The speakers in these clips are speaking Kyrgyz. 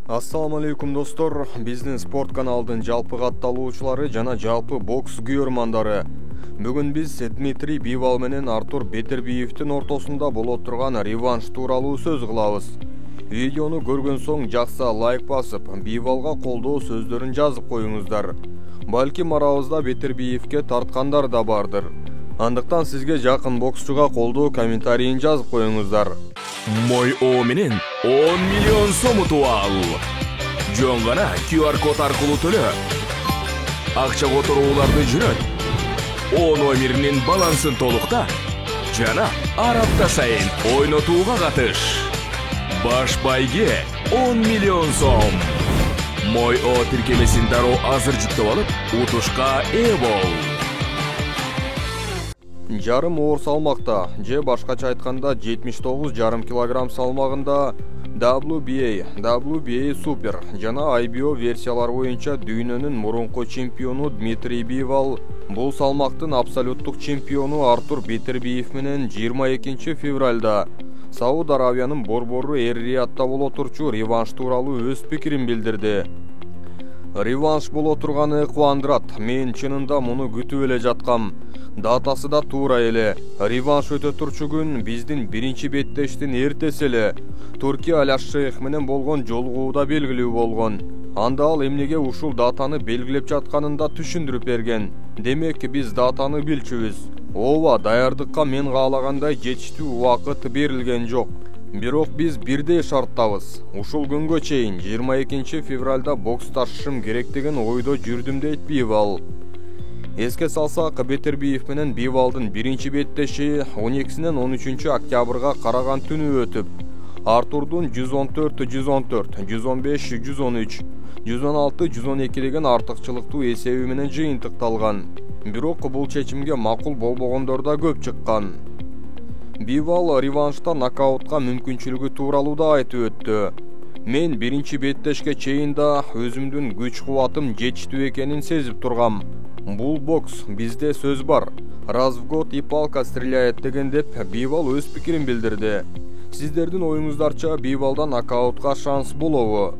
Assalamu алейкум достор, биздин спорт каналдын жалпы катталуучулары жана жалпы бокс күйөрмандары. Бүгүн биз Дмитрий Бивал менен Артур Бетербиевдин ортосунда боло турган реванш тууралуу сөз кылабыз. Видеону көргөн соң жакса лайк басып, Бивалга колдоо сөздөрүн жазып коюңуздар. Балким арабызда Бетербиевге тарткандар да бардыр. Андыктан сизге жакын боксчуга колдоо комментарийин жазып коюңуздар. Мой О менен 10 миллион сом утуп ал. Жөн гана QR код аркылуу төлө. Акча которууларды жүрөт. О номеринин балансын толукта жана ар апта сайын ойнотууга катыш. Баш байге 10 миллион сом. Мой О тиркемесин дароо азыр жүктөп алып, утушка ээ бол. Жарым оор салмакта, же башкача айтканда 79,5 килограмм салмагында WBA Super жана IBO версиялар боюнча дүйнөнүн мурунку чемпиону Дмитрий Бивал бул салмактын абсолюттук чемпиону Артур Бетербиев менен 22 февралда Сауд Аравиянын борбору Эр-Риядда боло турчу реванш тууралуу өз пикирин билдирди. Реванш боло турганы кубандырат. Мен чынында муну күтүп эле жаткам. Датасы да туура эле. Реванш өтө турчу күн биздин биринчи беттештин эртеси эле. Туркия Аль-Шейх менен болгон жолугууда белгилүү болгон. Анда ал эмнеге ушул датаны белгилеп жатканын да түшүндүрүп берген. Демек биз датаны билчүбүз. Ооба, даярдыкка мен каалагандай жетиштүү убакыт берилген жок. Бирок биз бирдей шарттабыз. Ушул күнгө чейин 22 февралда боксташышым керек деген ойдо жүрдүм дейт Бивал. Эске салсак, Бетербиев менен Бивалдын биринчи беттеши 12-синен 13 октябрга караган түнү өтүп, Артурдун 114-114, 115-113, 116-112 деген артыкчылыктуу эсеби менен жыйынтыкталган. Бирок бул чечимге макул болбогондор да көп чыккан. Бивал реваншта нокаутка мүмкүнчүлүгү тууралуу да айтып өттү. Мен биринчи беттешке чейин да өзүмдүн күч кубатым жетиштүү экенин сезип тургам. Бул бокс, бизде сөз бар. Раз в год и палка стреляет деген деп Бивал өз пикирин билдирди. Сиздердин оюңуздарча Бивалда нокаутка шанс болобу?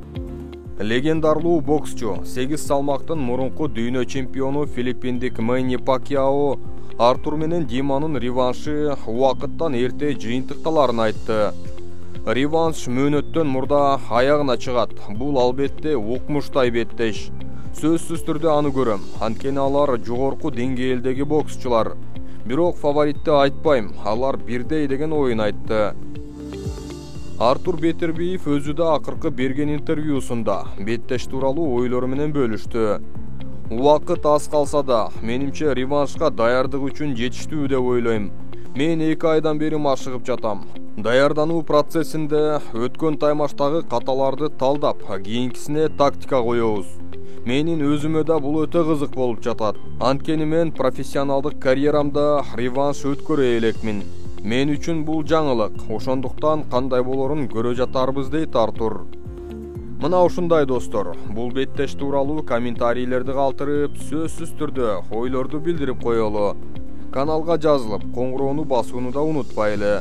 Легендарлуу боксчу, 8 салмактын мурунку дүйнө чемпиону филиппиндик Мэнни Пакьяо Артур менен Диманын реваншы убакыттан эрте жыйынтыкталарын айтты. Реванш мөөнөттөн мурда аягына чыгат. Бул албетте укмуштай беттеш. Сөзсүз түрдө аны көрөм. Анткени алар жогорку деңгээлдеги боксчулар. Бирок фаворитти айтпайм, алар бирдей деген оюн айтты. Артур Бетербиев өзү да акыркы берген интервьюсунда беттеш тууралуу ойлору менен бөлүштү. Убакыт аз калса да, менимче реваншка даярдык үчүн жетиштүү деп ойлойм. Мен 2 айдан бери машыгып жатам. Даярдануу процессинде өткөн таймаштагы каталарды талдап, кийинкисине тактика коебуз. Менин өзүмө да бул өтө кызык болуп жатат. Анткени мен профессионалдык карьерамда реванш өткөрө элекмин. Мен үчүн бул жаңылык. Ошондуктан кандай болорун көрө жатарбыз дейт Артур. Мына ушундай достор, бул беттеш тууралуу комментарийлерди калтырып, сөзсүз түрдө ойлорду билдирип коелу. Каналга жазылып, коңгуроону басууну да унутпайлы.